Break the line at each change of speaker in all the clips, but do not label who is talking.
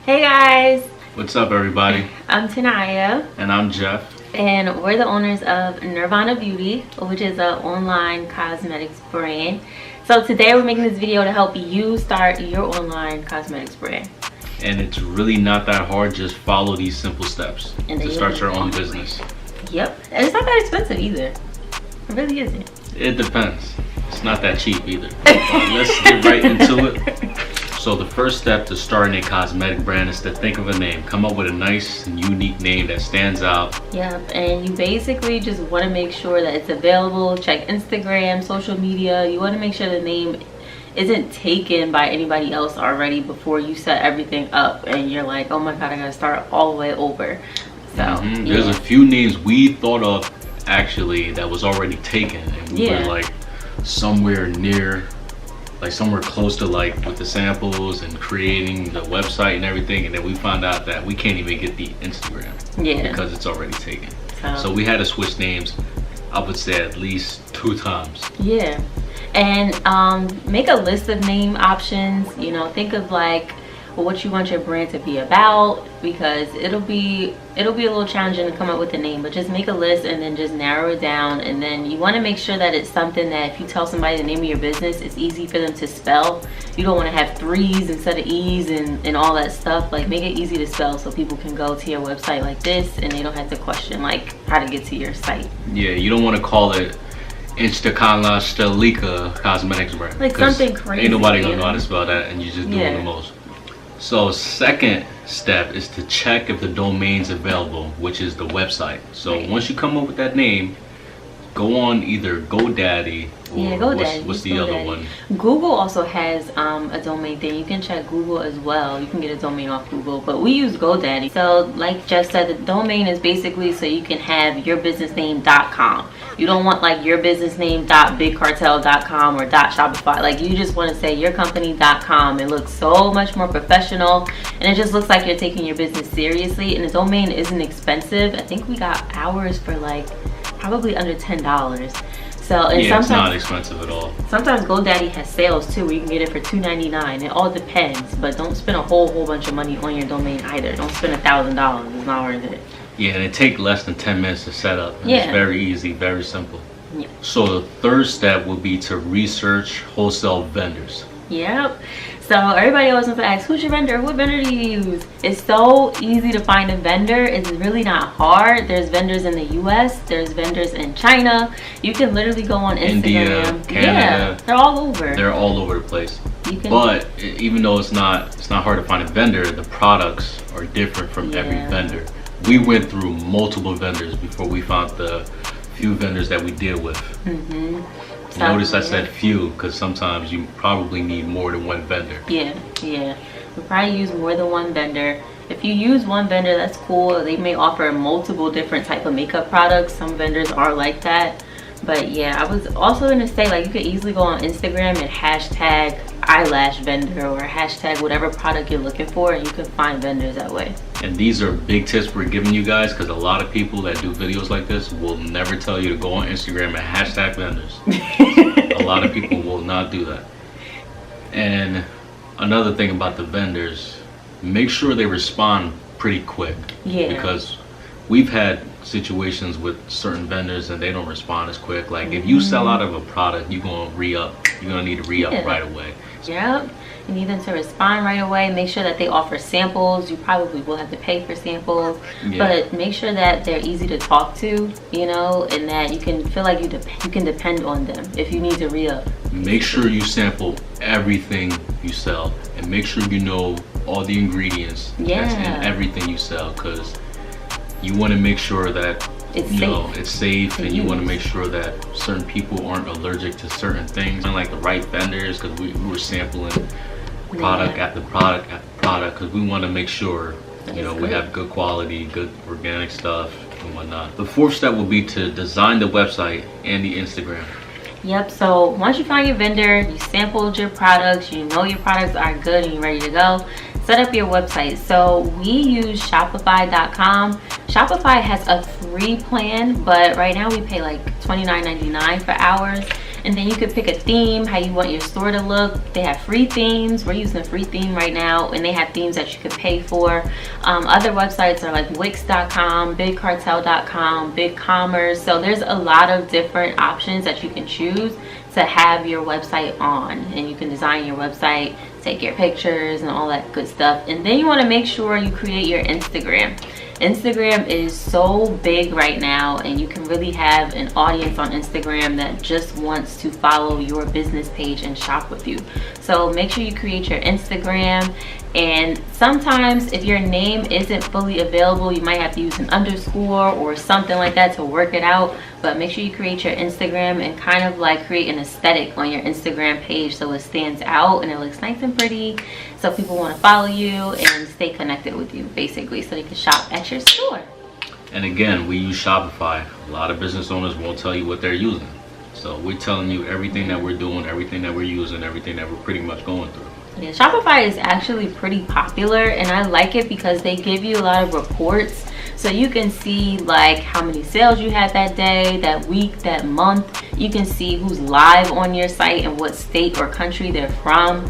Hey guys!
What's up, everybody?
I'm Tanieya.
And I'm Jeff.
And we're the owners of NIRVANA Beauty, which is an online cosmetics brand. So today we're making this video to help you start your online cosmetics brand.
And it's really not that hard, just follow these simple steps to start your own business.
Yep, and it's not that expensive either. It really isn't.
It depends. It's not that cheap either. Let's get right into it. So the first step to starting a cosmetic brand is to think of a name. Come up with a nice and unique name that stands out.
Yep, and you basically just want to make sure that it's available. Check Instagram, social media. You want to make sure the name isn't taken by anybody else already before you set everything up and you're like, oh my god, I gotta start all the way over. So
There's a few names we thought of actually that was already taken, and we were like somewhere near, like somewhere close to like with the samples and creating the website and everything, and then we found out that we can't even get the Instagram because it's already taken. So we had to switch names, I would say at least 2 times. Yeah,
and make a list of name options. You know, think of like what you want your brand to be about, because it'll be a little challenging to come up with a name, but just make a list and then just narrow it down. And then you want to make sure that it's something that if you tell somebody the name of your business, it's easy for them to spell. You don't want to have 3's instead of E's and all that stuff. Like, make it easy to spell so people can go to your website like this and they don't have to question like how to get to your site.
Yeah, you don't want to call it Instakala Stelika Cosmetics brand,
like something crazy.
Ain't nobody gonna know how to spell that, and you just doing the most. So second step is to check if the domain's available, which is the website. So once you come up with that name, go on either GoDaddy or
GoDaddy.
What's the other one?
Google also has a domain thing. You can check Google as well. You can get a domain off Google, but we use GoDaddy. So like Jeff said, the domain is basically so you can have yourbusinessname.com. You don't want like yourbusinessname.bigcartel.com or .shopify. Like, you just want to say yourcompany.com. It looks so much more professional, and it just looks like you're taking your business seriously. And the domain isn't expensive. I think we got ours for like probably under $10. So, and
yeah, it's not expensive at all.
Sometimes GoDaddy has sales too, where you can get it for $2.99. It all depends, but don't spend a whole bunch of money on your domain either. Don't spend $1,000. It's not worth it.
Yeah, and it takes less than 10 minutes to set up. And it's very easy, very simple.
Yeah.
So the third step would be to research wholesale vendors.
Yep. So everybody always wants to ask, who's your vendor? What vendor do you use? It's so easy to find a vendor. It's really not hard. There's vendors in the US. There's vendors in China. You can literally go on Instagram.
India, Canada.
Yeah, they're all over.
They're all over the place. But even though it's not hard to find a vendor, the products are different from every vendor. We went through multiple vendors before we found the few vendors that we deal with. Notice I said few, because sometimes you probably need more than one vendor. Yeah.
We probably use more than one vendor. If you use one vendor, that's cool. They may offer multiple different type of makeup products. Some vendors are like that. But yeah, I was also going to say, like, you could easily go on Instagram and hashtag eyelash vendor or hashtag whatever product you're looking for, and you can find vendors that way.
And these are big tips we're giving you guys, because a lot of people that do videos like this will never tell you to go on Instagram and hashtag vendors. A lot of people will not do that. And another thing about the vendors, make sure they respond pretty quick. Because we've had situations with certain vendors and they don't respond as quick. Like, if you sell out of a product, you're gonna re-up. You're gonna need to re-up right away.
Yep. You need them to respond right away. Make sure that they offer samples. You probably will have to pay for samples, but make sure that they're easy to talk to, you know, and that you can feel like you can depend on them if you need to re-up.
Make sure you sample everything you sell, and make sure you know all the ingredients that's in everything you sell, because you want to make sure that it's safe, and you want to make sure that certain people aren't allergic to certain things, and like the right vendors, because we were sampling product after product after product, because we want to make sure we have good quality, good organic stuff and whatnot. The fourth step will be to design the website and the Instagram.
Yep, so once you find your vendor, you sampled your products, you know your products are good and you're ready to go, set up your website. So we use Shopify.com. Shopify has a free plan, but right now we pay like $29.99 for ours. And then you could pick a theme, how you want your store to look. They have free themes. We're using a free theme right now, and they have themes that you could pay for. Other websites are like Wix.com, BigCartel.com, BigCommerce. So there's a lot of different options that you can choose to have your website on, and you can design your website, take your pictures and all that good stuff. And then you want to make sure you create your Instagram. Instagram is so big right now, and you can really have an audience on Instagram that just wants to follow your business page and shop with you. So make sure you create your Instagram. And sometimes if your name isn't fully available, you might have to use an underscore or something like that to work it out. But make sure you create your Instagram and kind of like create an aesthetic on your Instagram page so it stands out and it looks nice and pretty, so people want to follow you and stay connected with you, basically, so they can shop at your store.
And again, we use Shopify. A lot of business owners won't tell you what they're using. So we're telling you everything that we're doing, everything that we're using, everything that we're pretty much going through.
Yeah, Shopify is actually pretty popular, and I like it because they give you a lot of reports, so you can see like how many sales you had that day, that week, that month. You can see who's live on your site and what state or country they're from.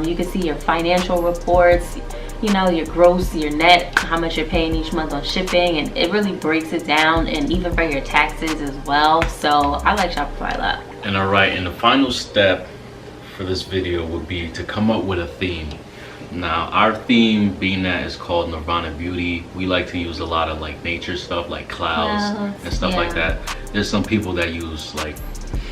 You can see your financial reports, you know, your gross, your net, how much you're paying each month on shipping, and it really breaks it down, and even for your taxes as well. So I like Shopify a lot.
And all right, and the final step for this video would be to come up with a theme. Now our theme, being that is called Nirvana Beauty, we like to use a lot of like nature stuff, like clouds and stuff like that. There's some people that use like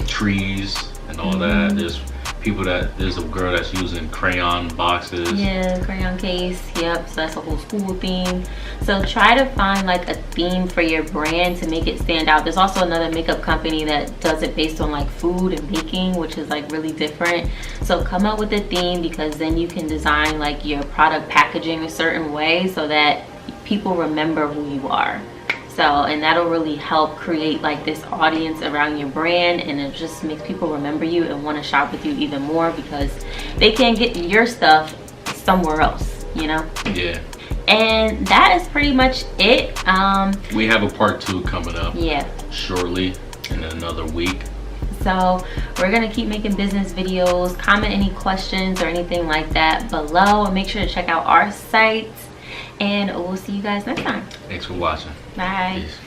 trees and all that. There's a girl that's using crayon boxes.
Yeah, crayon case. Yep, so that's a whole school theme. So try to find like a theme for your brand to make it stand out. There's also another makeup company that does it based on like food and baking, which is like really different. So come up with a theme, because then you can design like your product packaging a certain way so that people remember who you are. So, and that'll really help create like this audience around your brand, and it just makes people remember you and want to shop with you even more, because they can't get your stuff somewhere else, you know?
Yeah.
And that is pretty much it.
We have a part 2 coming up shortly, in another week.
So we're gonna keep making business videos. Comment any questions or anything like that below, and make sure to check out our site. And we'll see you guys next time.
Thanks for watching.
Bye.
Peace.